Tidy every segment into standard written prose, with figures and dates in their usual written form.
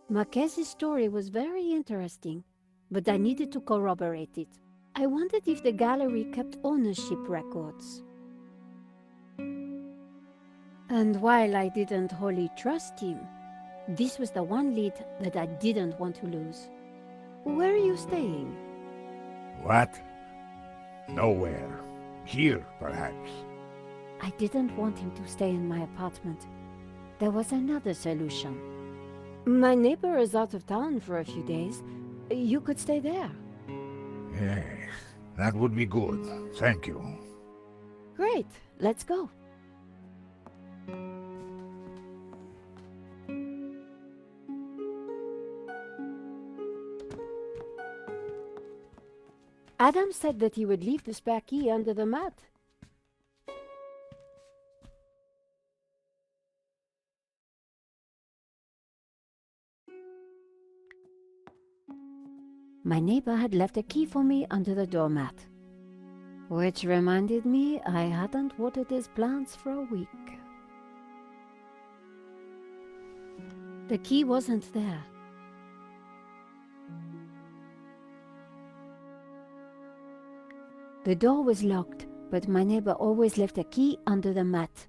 Marquez's story was very interesting, but I needed to corroborate it. I wondered if the gallery kept ownership records. And while I didn't wholly trust him, this was the one lead that I didn't want to lose. Where are you staying? What? Nowhere. Here, perhaps. I didn't want him to stay in my apartment. There was another solution. My neighbor is out of town for a few days. You could stay there. Yes, that would be good. Thank you. Great, let's go. Adam said that he would leave the spare key under the mat. My neighbor had left a key for me under the doormat. Which reminded me I hadn't watered his plants for a week. The key wasn't there. The door was locked, but my neighbor always left a key under the mat.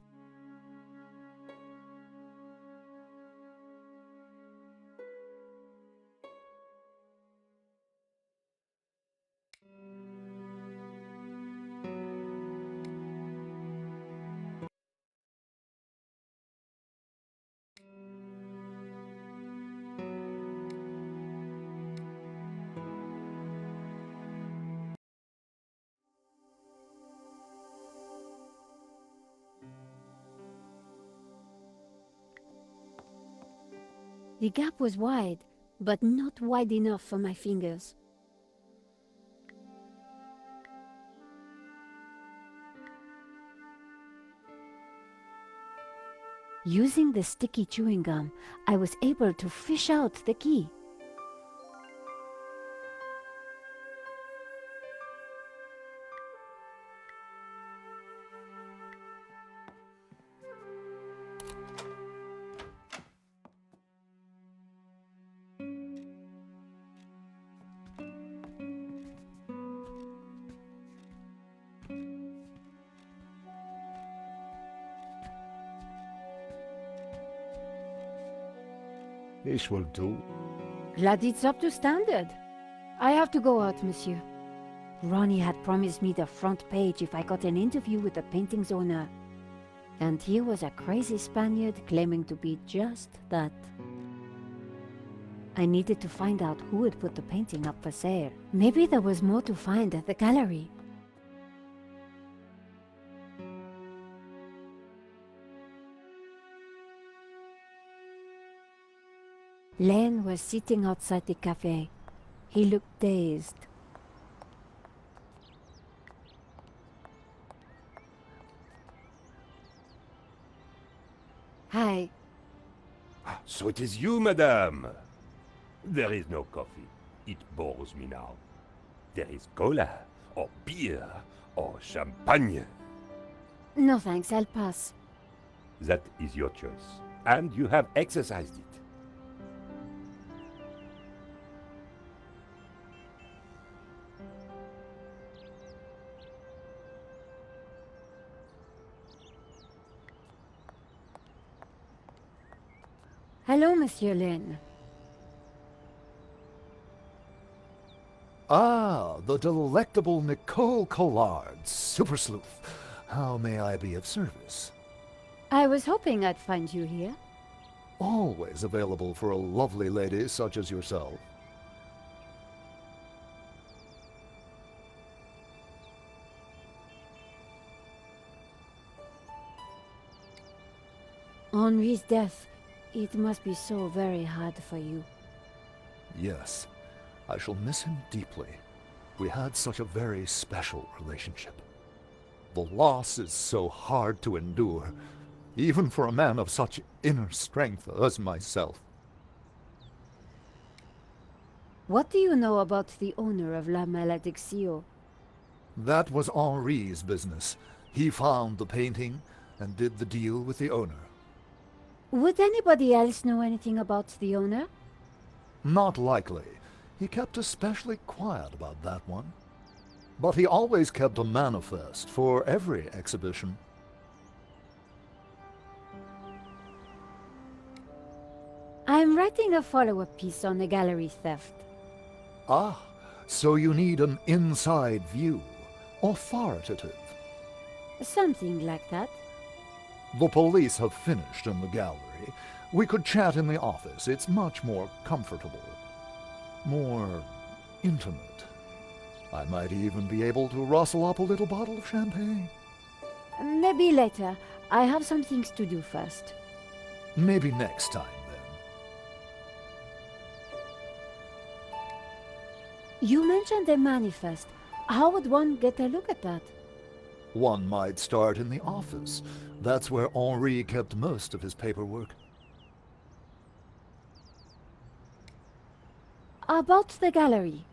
The gap was wide, but not wide enough for my fingers. Using the sticky chewing gum, I was able to fish out the key. This will do. Glad it's up to standard. I have to go out, monsieur. Ronnie had promised me the front page if I got an interview with the painting's owner. And here was a crazy Spaniard claiming to be just that. I needed to find out who had put the painting up for sale. Maybe there was more to find at the gallery. Len was sitting outside the cafe. He looked dazed. Hi. So it is you, madame. There is no coffee. It bores me now. There is cola, or beer, or champagne. No thanks, I'll pass. That is your choice, and you have exercised it. Hello, Monsieur Len. Ah, the delectable Nicole Collard, super sleuth. How may I be of service? I was hoping I'd find you here. Always available for a lovely lady such as yourself. Henri's death, it must be so very hard for you. Yes, I shall miss him deeply. We had such a very special relationship. The loss is so hard to endure, even for a man of such inner strength as myself. What do you know about the owner of La Malediccio? That was Henri's business. He found the painting and did the deal with the owner. Would anybody else know anything about the owner? Not likely. He kept especially quiet about that one. But he always kept a manifest for every exhibition. I'm writing a follow-up piece on the gallery theft. Ah, so you need an inside view. Authoritative. Something like that. The police have finished in the gallery. We could chat in the office. It's much more comfortable. More intimate. I might even be able to rustle up a little bottle of champagne. Maybe later. I have some things to do first. Maybe next time, then. You mentioned a manifest. How would one get a look at that? One might start in the office. That's where Henri kept most of his paperwork. About the gallery.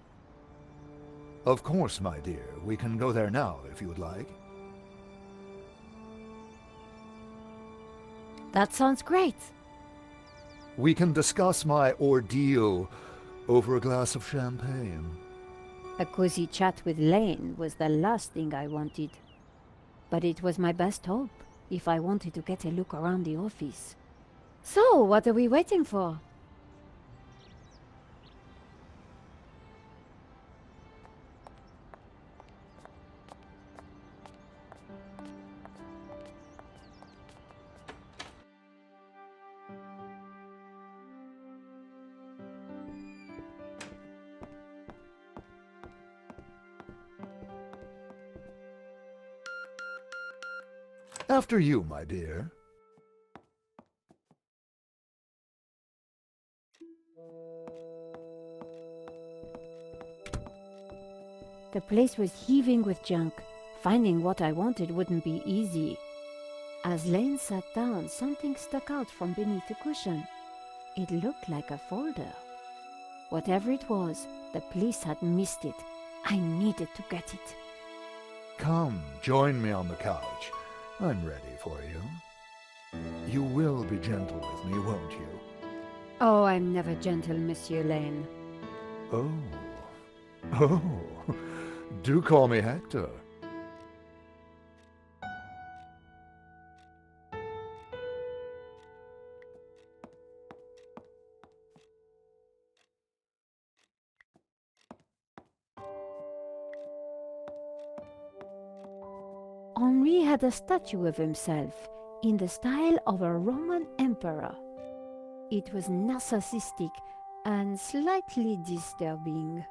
Of course, my dear. We can go there now, if you would like. That sounds great. We can discuss my ordeal over a glass of champagne. A cozy chat with Lane was the last thing I wanted. But it was my best hope, if I wanted to get a look around the office. So, what are we waiting for? After you, my dear. The place was heaving with junk. Finding what I wanted wouldn't be easy. As Lane sat down, something stuck out from beneath the cushion. It looked like a folder. Whatever it was, the police had missed it. I needed to get it. Come, join me on the couch. I'm ready for you. You will be gentle with me, won't you? Oh, I'm never gentle, Monsieur Lane. Oh. Oh. Do call me Hector. Henri had a statue of himself in the style of a Roman emperor. It was narcissistic and slightly disturbing.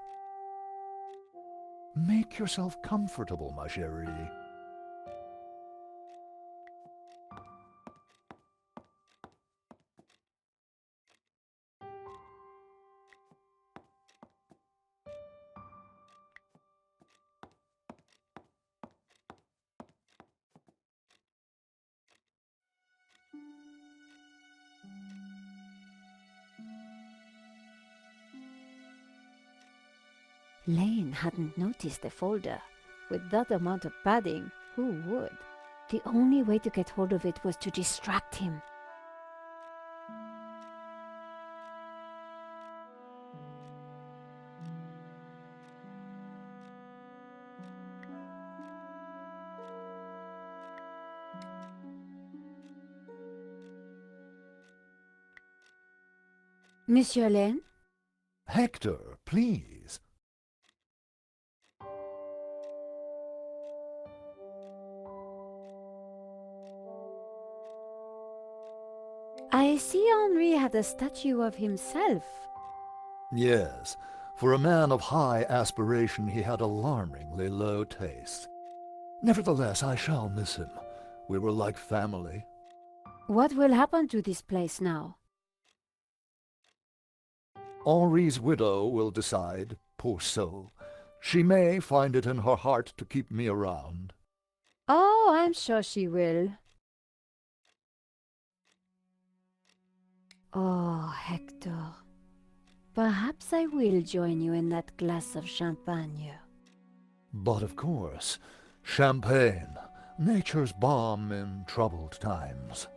Make yourself comfortable, ma chérie. Lane hadn't noticed the folder. With that amount of padding, who would? The only way to get hold of it was to distract him. Monsieur Lane? Hector, please. I see Henri had a statue of himself. Yes, for a man of high aspiration, he had alarmingly low taste. Nevertheless, I shall miss him. We were like family. What will happen to this place now? Henri's widow will decide, poor soul. She may find it in her heart to keep me around. Oh, I'm sure she will. Oh, Hector. Perhaps I will join you in that glass of champagne. But of course, champagne, nature's balm in troubled times. " '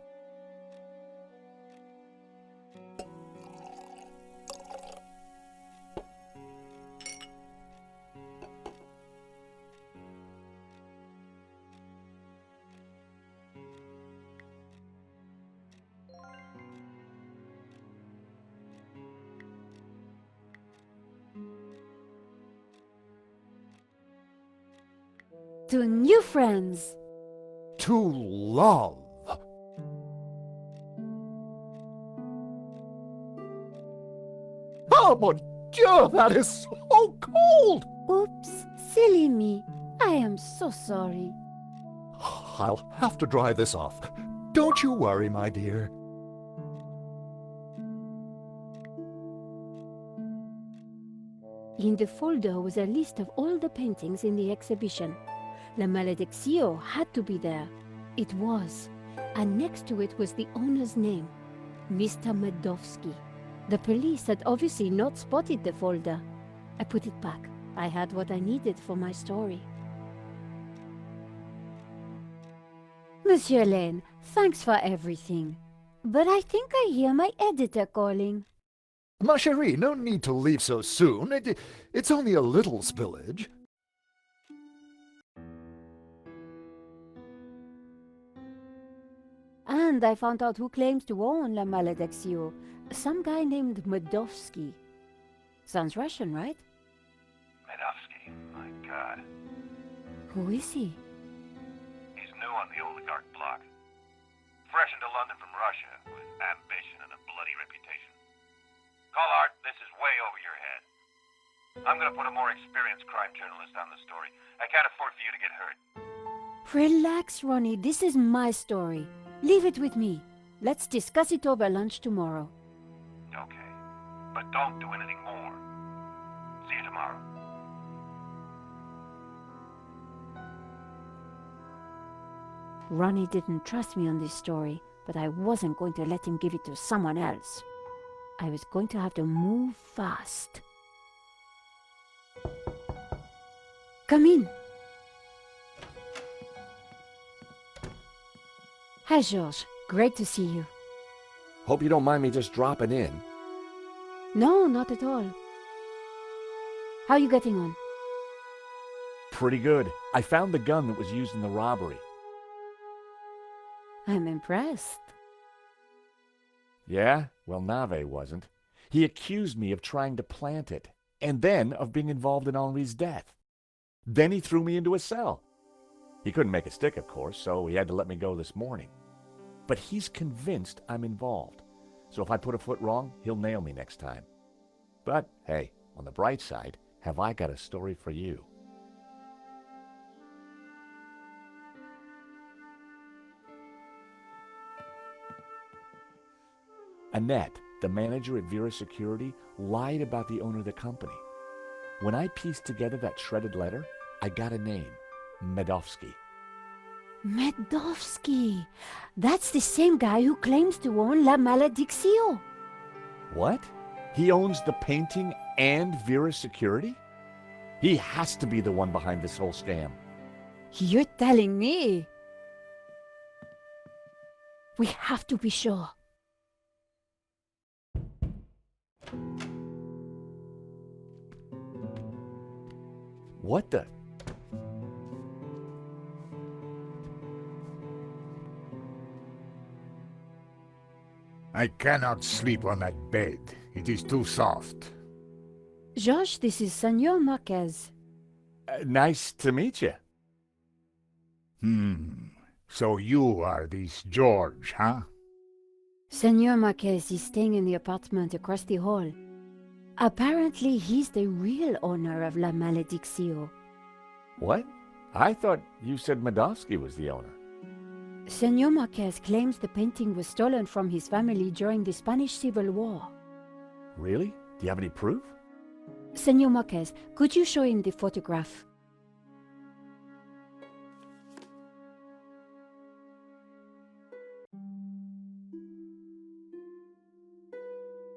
To new friends. To love. Oh, mon Dieu, that is so cold! Oops, silly me. I am so sorry. I'll have to dry this off. Don't you worry, my dear. In the folder was a list of all the paintings in the exhibition. La Malediccio had to be there. It was. And next to it was the owner's name, Mr. Medovsky. The police had obviously not spotted the folder. I put it back. I had what I needed for my story. Monsieur Lane, thanks for everything. But I think I hear my editor calling. Ma chérie, no need to leave so soon. It's only a little spillage. And I found out who claims to own La Malediccio. Some guy named Medovsky. Sounds Russian, right? Medovsky, my God. Who is he? He's new on the oligarch block. Fresh into London from Russia, with ambition and a bloody reputation. Collard, this is way over your head. I'm gonna put a more experienced crime journalist on the story. I can't afford for you to get hurt. Relax, Ronnie. This is my story. Leave it with me. Let's discuss it over lunch tomorrow. Okay. But don't do anything more. See you tomorrow. Ronnie didn't trust me on this story, but I wasn't going to let him give it to someone else. I was going to have to move fast. Come in. Hi, Georges. Great to see you. Hope you don't mind me just dropping in. No, not at all. How are you getting on? Pretty good. I found the gun that was used in the robbery. I'm impressed. Yeah? Well, Nave wasn't. He accused me of trying to plant it, and then of being involved in Henri's death. Then he threw me into a cell. He couldn't make a stick, of course, so he had to let me go this morning. But he's convinced I'm involved. So if I put a foot wrong, he'll nail me next time. But, hey, on the bright side, have I got a story for you. Annette, the manager at Vera Security, lied about the owner of the company. When I pieced together that shredded letter, I got a name, Medovsky. Medovsky! That's the same guy who claims to own La Malediccio. What? He owns the painting and Vera Security? He has to be the one behind this whole scam. You're telling me? We have to be sure. What the? I cannot sleep on that bed. It is too soft. Georges, this is Senor Marquez. Nice to meet you. So you are this George, huh? Senor Marquez is staying in the apartment across the hall. Apparently, he's the real owner of La Malediccio. What? I thought you said Medovsky was the owner. Senor Marquez claims the painting was stolen from his family during the Spanish Civil War. Really? Do you have any proof? Senor Marquez, could you show him the photograph?